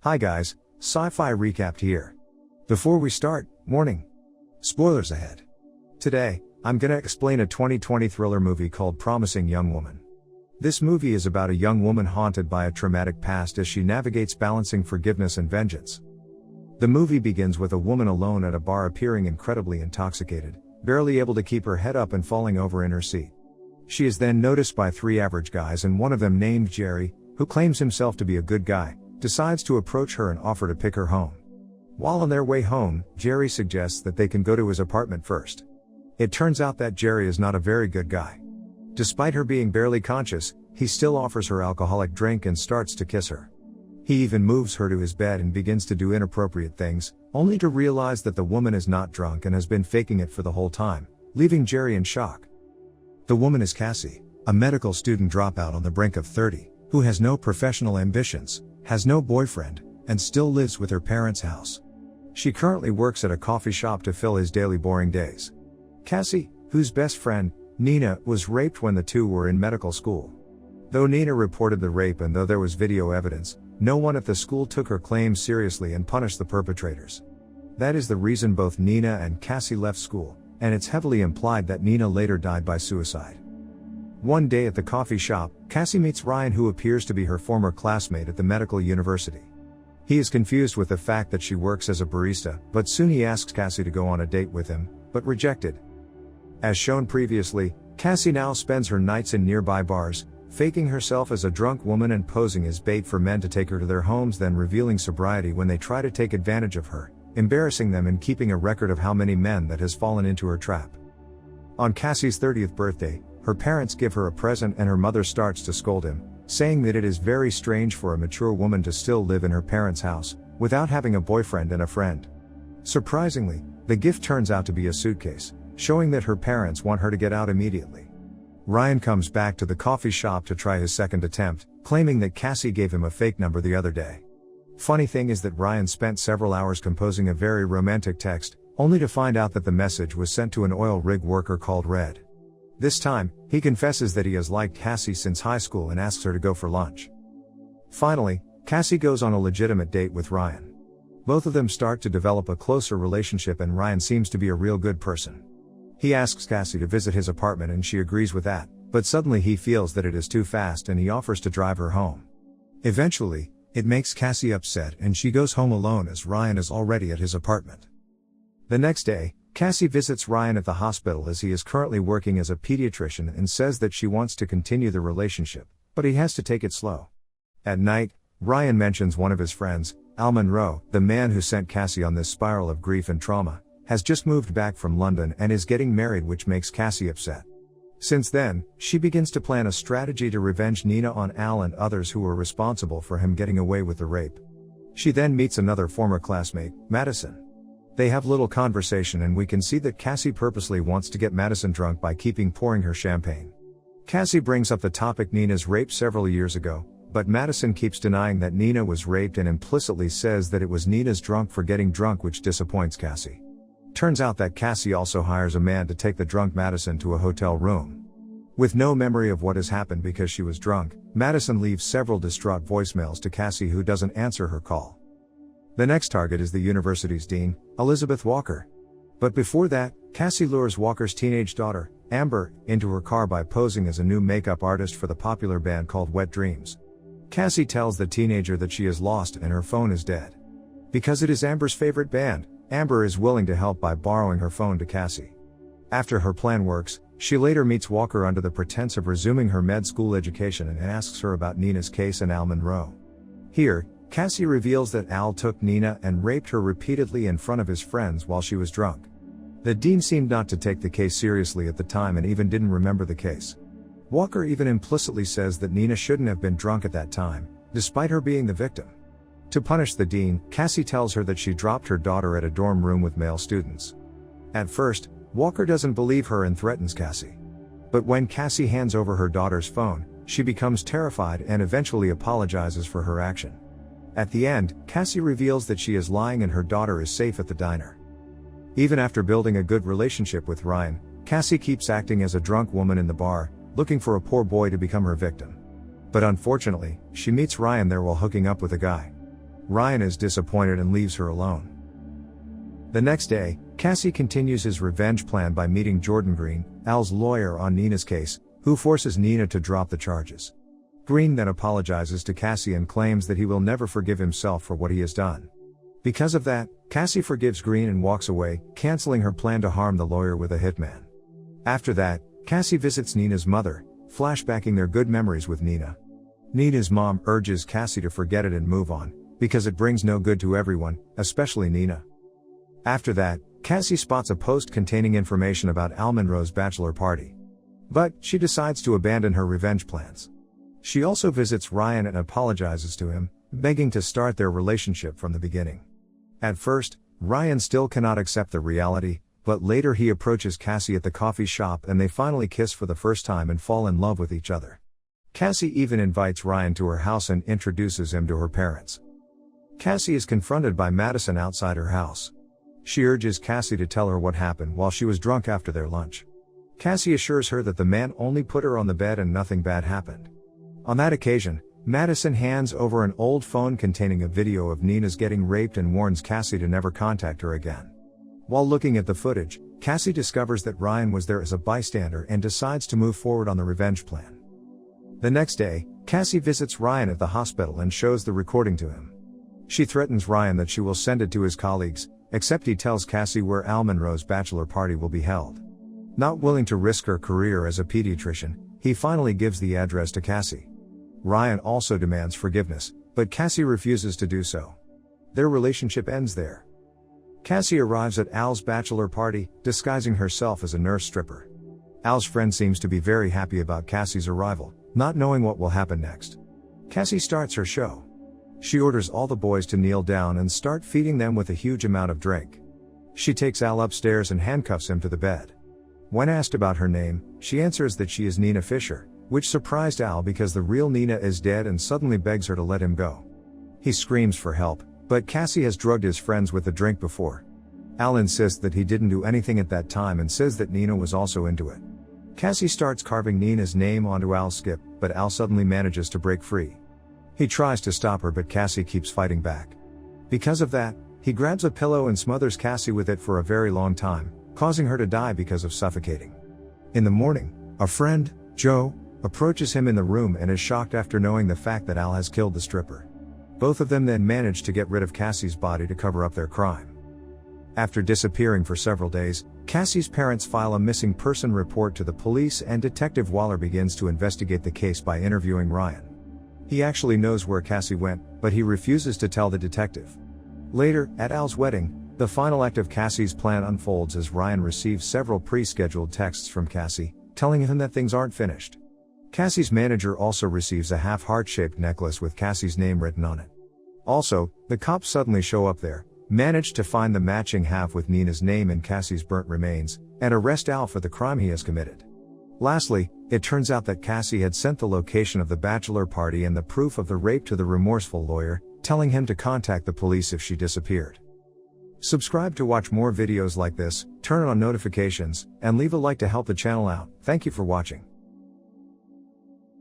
Hi guys, Sci-Fi Recapped here. Before we start, warning. Spoilers ahead. Today, I'm gonna explain a 2020 thriller movie called Promising Young Woman. This movie is about a young woman haunted by a traumatic past as she navigates balancing forgiveness and vengeance. The movie begins with a woman alone at a bar appearing incredibly intoxicated, barely able to keep her head up and falling over in her seat. She is then noticed by three average guys, and one of them, named Jerry, who claims himself to be a good guy, decides to approach her and offer to pick her home. While on their way home, Jerry suggests that they can go to his apartment first. It turns out that Jerry is not a very good guy. Despite her being barely conscious, he still offers her alcoholic drink and starts to kiss her. He even moves her to his bed and begins to do inappropriate things, only to realize that the woman is not drunk and has been faking it for the whole time, leaving Jerry in shock. The woman is Cassie, a medical student dropout on the brink of 30, who has no professional ambitions, has no boyfriend, and still lives with her parents' house. She currently works at a coffee shop to fill his daily boring days. Cassie, whose best friend, Nina, was raped when the two were in medical school. Though Nina reported the rape and though there was video evidence, no one at the school took her claims seriously and punished the perpetrators. That is the reason both Nina and Cassie left school, and it's heavily implied that Nina later died by suicide. One day at the coffee shop, Cassie meets Ryan, who appears to be her former classmate at the medical university. He is confused with the fact that she works as a barista, but soon he asks Cassie to go on a date with him, but rejected. As shown previously, Cassie now spends her nights in nearby bars, faking herself as a drunk woman and posing as bait for men to take her to their homes, then revealing sobriety when they try to take advantage of her, embarrassing them and keeping a record of how many men that has fallen into her trap. On Cassie's 30th birthday, her parents give her a present and her mother starts to scold him, saying that it is very strange for a mature woman to still live in her parents' house, without having a boyfriend and a friend. Surprisingly, the gift turns out to be a suitcase, showing that her parents want her to get out immediately. Ryan comes back to the coffee shop to try his second attempt, claiming that Cassie gave him a fake number the other day. Funny thing is that Ryan spent several hours composing a very romantic text, only to find out that the message was sent to an oil rig worker called Red. This time, he confesses that he has liked Cassie since high school and asks her to go for lunch. Finally, Cassie goes on a legitimate date with Ryan. Both of them start to develop a closer relationship, and Ryan seems to be a real good person. He asks Cassie to visit his apartment and she agrees with that, but suddenly he feels that it is too fast and he offers to drive her home. Eventually, it makes Cassie upset and she goes home alone as Ryan is already at his apartment. The next day, Cassie visits Ryan at the hospital as he is currently working as a pediatrician and says that she wants to continue the relationship, but he has to take it slow. At night, Ryan mentions one of his friends, Al Monroe, the man who sent Cassie on this spiral of grief and trauma, has just moved back from London and is getting married, which makes Cassie upset. Since then, she begins to plan a strategy to revenge Nina on Al and others who were responsible for him getting away with the rape. She then meets another former classmate, Madison. They have little conversation and we can see that Cassie purposely wants to get Madison drunk by pouring her champagne. Cassie brings up the topic Nina's rape several years ago, but Madison keeps denying that Nina was raped and implicitly says that it was Nina's drunk for getting drunk, which disappoints Cassie. Turns out that Cassie also hires a man to take the drunk Madison to a hotel room. With no memory of what has happened because she was drunk, Madison leaves several distraught voicemails to Cassie, who doesn't answer her call. The next target is the university's dean, Elizabeth Walker. But before that, Cassie lures Walker's teenage daughter, Amber, into her car by posing as a new makeup artist for the popular band called Wet Dreams. Cassie tells the teenager that she is lost and her phone is dead. Because it is Amber's favorite band, Amber is willing to help by borrowing her phone to Cassie. After her plan works, she later meets Walker under the pretense of resuming her med school education and asks her about Nina's case and Al Monroe. Here, Cassie reveals that Al took Nina and raped her repeatedly in front of his friends while she was drunk. The dean seemed not to take the case seriously at the time and even didn't remember the case. Walker even implicitly says that Nina shouldn't have been drunk at that time, despite her being the victim. To punish the dean, Cassie tells her that she dropped her daughter at a dorm room with male students. At first, Walker doesn't believe her and threatens Cassie. But when Cassie hands over her daughter's phone, she becomes terrified and eventually apologizes for her action. At the end, Cassie reveals that she is lying and her daughter is safe at the diner. Even after building a good relationship with Ryan, Cassie keeps acting as a drunk woman in the bar, looking for a poor boy to become her victim. But unfortunately, she meets Ryan there while hooking up with a guy. Ryan is disappointed and leaves her alone. The next day, Cassie continues his revenge plan by meeting Jordan Green, Al's lawyer on Nina's case, who forces Nina to drop the charges. Green then apologizes to Cassie and claims that he will never forgive himself for what he has done. Because of that, Cassie forgives Green and walks away, canceling her plan to harm the lawyer with a hitman. After that, Cassie visits Nina's mother, flashbacking their good memories with Nina. Nina's mom urges Cassie to forget it and move on, because it brings no good to everyone, especially Nina. After that, Cassie spots a post containing information about Al Monroe's bachelor party. But she decides to abandon her revenge plans. She also visits Ryan and apologizes to him, begging to start their relationship from the beginning. At first, Ryan still cannot accept the reality, but later he approaches Cassie at the coffee shop and they finally kiss for the first time and fall in love with each other. Cassie even invites Ryan to her house and introduces him to her parents. Cassie is confronted by Madison outside her house. She urges Cassie to tell her what happened while she was drunk after their lunch. Cassie assures her that the man only put her on the bed and nothing bad happened. On that occasion, Madison hands over an old phone containing a video of Nina's getting raped and warns Cassie to never contact her again. While looking at the footage, Cassie discovers that Ryan was there as a bystander and decides to move forward on the revenge plan. The next day, Cassie visits Ryan at the hospital and shows the recording to him. She threatens Ryan that she will send it to his colleagues, except he tells Cassie where Al Monroe's bachelor party will be held. Not willing to risk her career as a pediatrician, he finally gives the address to Cassie. Ryan also demands forgiveness, but Cassie refuses to do so. Their relationship ends there. Cassie arrives at Al's bachelor party, disguising herself as a nurse stripper. Al's friend seems to be very happy about Cassie's arrival, not knowing what will happen next. Cassie starts her show. She orders all the boys to kneel down and start feeding them with a huge amount of drink. She takes Al upstairs and handcuffs him to the bed. When asked about her name, she answers that she is Nina Fisher, which surprised Al because the real Nina is dead and suddenly begs her to let him go. He screams for help, but Cassie has drugged his friends with the drink before. Al insists that he didn't do anything at that time and says that Nina was also into it. Cassie starts carving Nina's name onto Al's skip, but Al suddenly manages to break free. He tries to stop her but Cassie keeps fighting back. Because of that, he grabs a pillow and smothers Cassie with it for a very long time, causing her to die because of suffocating. In the morning, a friend, Joe, approaches him in the room and is shocked after knowing the fact that Al has killed the stripper. Both of them then manage to get rid of Cassie's body to cover up their crime. After disappearing for several days, Cassie's parents file a missing person report to the police and Detective Waller begins to investigate the case by interviewing Ryan. He actually knows where Cassie went, but he refuses to tell the detective. Later, at Al's wedding, the final act of Cassie's plan unfolds as Ryan receives several pre-scheduled texts from Cassie, telling him that things aren't finished. Cassie's manager also receives a half-heart-shaped necklace with Cassie's name written on it. Also, the cops suddenly show up there, manage to find the matching half with Nina's name in Cassie's burnt remains, and arrest Al for the crime he has committed. Lastly, it turns out that Cassie had sent the location of the bachelor party and the proof of the rape to the remorseful lawyer, telling him to contact the police if she disappeared. Subscribe to watch more videos like this, turn on notifications, and leave a like to help the channel out. Thank you for watching.